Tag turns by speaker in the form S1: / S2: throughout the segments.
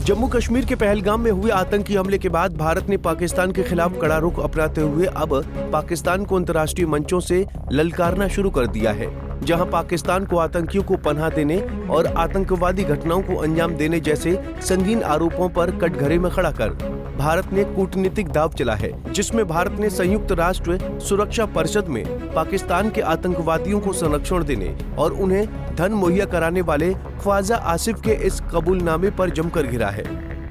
S1: जम्मू कश्मीर के पहलगाम में हुए आतंकी हमले के बाद भारत ने पाकिस्तान के खिलाफ कड़ा रुख अपनाते हुए अब पाकिस्तान को अंतर्राष्ट्रीय मंचों से ललकारना शुरू कर दिया है, जहां पाकिस्तान को आतंकियों को पनाह देने और आतंकवादी घटनाओं को अंजाम देने जैसे संगीन आरोपों पर कटघरे में खड़ा कर भारत ने कूटनीतिक दांव चला है, जिसमें भारत ने संयुक्त राष्ट्र सुरक्षा परिषद में पाकिस्तान के आतंकवादियों को संरक्षण देने और उन्हें धन मुहैया कराने वाले ख्वाजा आसिफ के इस कबूलनामे पर जमकर घिरा है।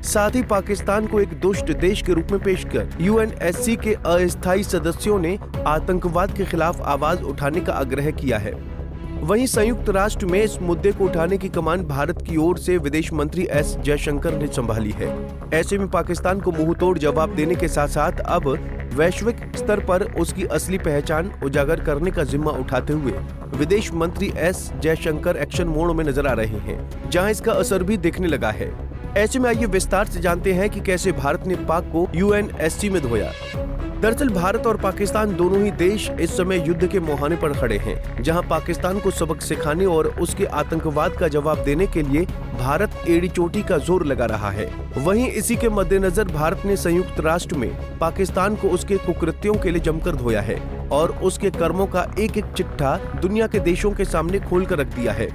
S1: साथ ही पाकिस्तान को एक दुष्ट देश के रूप में पेश कर यूएनएससी के अस्थायी सदस्यों ने आतंकवाद के खिलाफ आवाज उठाने का आग्रह किया है। वहीं संयुक्त राष्ट्र में इस मुद्दे को उठाने की कमान भारत की ओर से विदेश मंत्री एस जयशंकर ने संभाली है। ऐसे में पाकिस्तान को मुंहतोड़ जवाब देने के साथ साथ अब वैश्विक स्तर पर उसकी असली पहचान उजागर करने का जिम्मा उठाते हुए विदेश मंत्री एस जयशंकर एक्शन मोड में नजर आ रहे हैं, जहां इसका असर भी दिखने लगा है। ऐसे में आइए विस्तार से जानते हैं कि कैसे भारत ने पाक को यूएनएससी में धोया। दरअसल भारत और पाकिस्तान दोनों ही देश इस समय युद्ध के मुहाने पर खड़े हैं, जहां पाकिस्तान को सबक सिखाने और उसके आतंकवाद का जवाब देने के लिए भारत एड़ी चोटी का जोर लगा रहा है। वहीं इसी के मद्देनजर भारत ने संयुक्त राष्ट्र में पाकिस्तान को उसके कुकृत्यों के लिए जमकर धोया है और उसके कर्मों का एक एक चिट्ठा दुनिया के देशों के सामने खोल कर रख दिया है।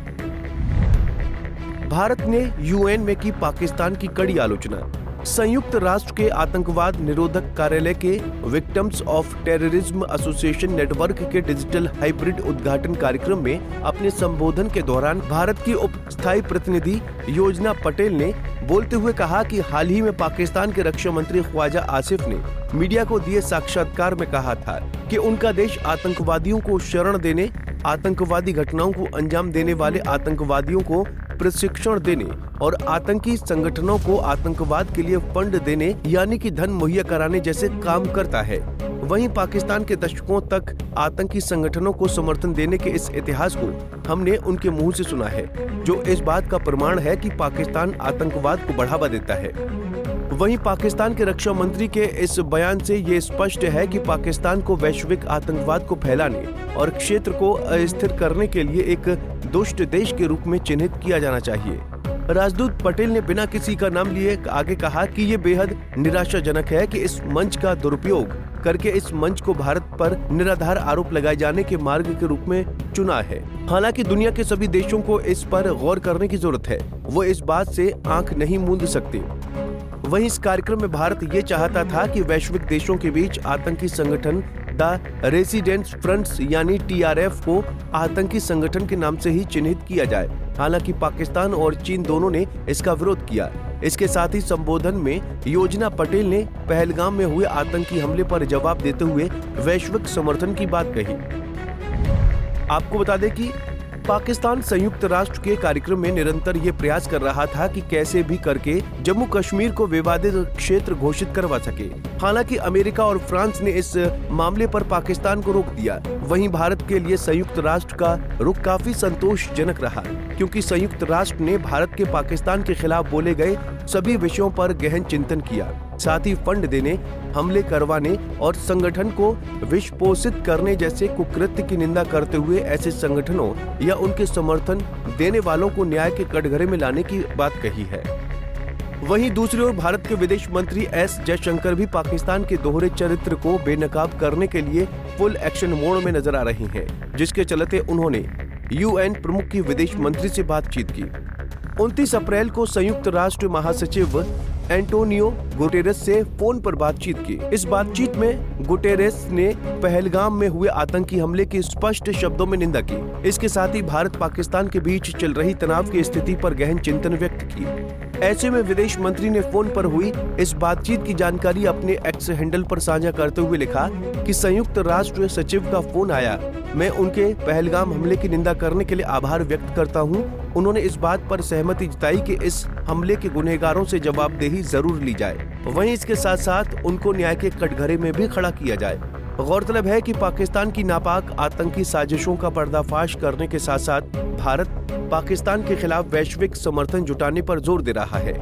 S1: भारत ने यूएन में की पाकिस्तान की कड़ी आलोचना। संयुक्त राष्ट्र के आतंकवाद निरोधक कार्यालय के victims of terrorism association network के डिजिटल हाइब्रिड उद्घाटन कार्यक्रम में अपने संबोधन के दौरान भारत की उप स्थायी प्रतिनिधि योजना पटेल ने बोलते हुए कहा कि हाल ही में पाकिस्तान के रक्षा मंत्री ख्वाजा आसिफ ने मीडिया को दिए साक्षात्कार में कहा था कि उनका देश आतंकवादियों को शरण देने, आतंकवादी घटनाओं को अंजाम देने वाले आतंकवादियों को प्रशिक्षण देने और आतंकी संगठनों को आतंकवाद के लिए फंड देने यानी कि धन मुहैया कराने जैसे काम करता है। वहीं पाकिस्तान के दशकों तक आतंकी संगठनों को समर्थन देने के इस इतिहास को हमने उनके मुंह से सुना है, जो इस बात का प्रमाण है कि पाकिस्तान आतंकवाद को बढ़ावा देता है। वहीं पाकिस्तान के रक्षा मंत्री के इस बयान से ये स्पष्ट है कि पाकिस्तान को वैश्विक आतंकवाद को फैलाने और क्षेत्र को अस्थिर करने के लिए एक दुष्ट देश के रूप में चिन्हित किया जाना चाहिए। राजदूत पटेल ने बिना किसी का नाम लिए आगे कहा कि ये बेहद निराशाजनक है कि इस मंच का दुरुपयोग करके इस मंच को भारत पर निराधार आरोप लगाए जाने के मार्ग के रूप में चुना है। हालांकि दुनिया के सभी देशों को इस पर गौर करने की जरूरत है, वो इस बात से आंख नहीं मूंद सकते। वहीं इस कार्यक्रम में भारत ये चाहता था कि वैश्विक देशों के बीच आतंकी संगठन द रेसिडेंट्स फ्रंट्स यानी टीआरएफ को आतंकी संगठन के नाम से ही चिन्हित किया जाए। हालांकि पाकिस्तान और चीन दोनों ने इसका विरोध किया। इसके साथ ही संबोधन में योजना पटेल ने पहलगाम में हुए आतंकी हमले पर जवाब देते हुए वैश्विक समर्थन की बात कही। आपको बता दें कि पाकिस्तान संयुक्त राष्ट्र के कार्यक्रम में निरंतर ये प्रयास कर रहा था कि कैसे भी करके जम्मू कश्मीर को विवादित क्षेत्र घोषित करवा सके। हालांकि अमेरिका और फ्रांस ने इस मामले पर पाकिस्तान को रोक दिया। वहीं भारत के लिए संयुक्त राष्ट्र का रुख काफी संतोषजनक रहा, क्योंकि संयुक्त राष्ट्र ने भारत के पाकिस्तान के खिलाफ बोले गए सभी विषयों पर गहन चिंतन किया। साथ ही फंड देने, हमले करवाने और संगठन को विषपोषित करने जैसे कुकृत्य की निंदा करते हुए ऐसे संगठनों या उनके समर्थन देने वालों को न्याय के कटघरे में लाने की बात कही है। वहीं दूसरी ओर भारत के विदेश मंत्री एस जयशंकर भी पाकिस्तान के दोहरे चरित्र को बेनकाब करने के लिए फुल एक्शन मोड में नजर आ रहे हैं, जिसके चलते उन्होंने यूएन प्रमुख की विदेश मंत्री से बातचीत की। 29 अप्रैल को संयुक्त राष्ट्र महासचिव एंटोनियो गुटेरेस से फोन पर बातचीत की। इस बातचीत में गुटेरेस ने पहलगाम में हुए आतंकी हमले की स्पष्ट शब्दों में निंदा की। इसके साथ ही भारत पाकिस्तान के बीच चल रही तनाव की स्थिति पर गहन चिंतन व्यक्त की। ऐसे में विदेश मंत्री ने फोन पर हुई इस बातचीत की जानकारी अपने एक्स हैंडल पर साझा करते हुए लिखा कि संयुक्त राष्ट्र सचिव का फोन आया, मैं उनके पहलगाम हमले की निंदा करने के लिए आभार व्यक्त करता हूं। उन्होंने इस बात पर सहमति जताई कि इस हमले के गुनहगारों से जवाबदेही जरूर ली जाए। वहीं इसके साथ साथ उनको न्याय के कटघरे में भी खड़ा किया जाए। गौरतलब है कि पाकिस्तान की नापाक आतंकी साजिशों का पर्दाफाश करने के साथ साथ भारत पाकिस्तान के खिलाफ वैश्विक समर्थन जुटाने पर जोर दे रहा है।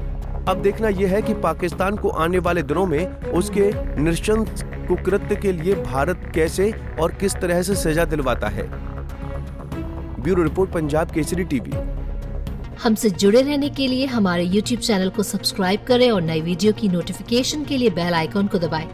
S1: अब देखना यह है कि पाकिस्तान को आने वाले दिनों में उसके नृशंस कुकृत्य के लिए भारत कैसे और किस तरह से सजा दिलवाता है। Bureau report, Punjab Kesari TV.
S2: हमसे जुड़े रहने के लिए हमारे YouTube चैनल को सब्सक्राइब करें और नई वीडियो की नोटिफिकेशन के लिए बेल आइकॉन को दबाएं।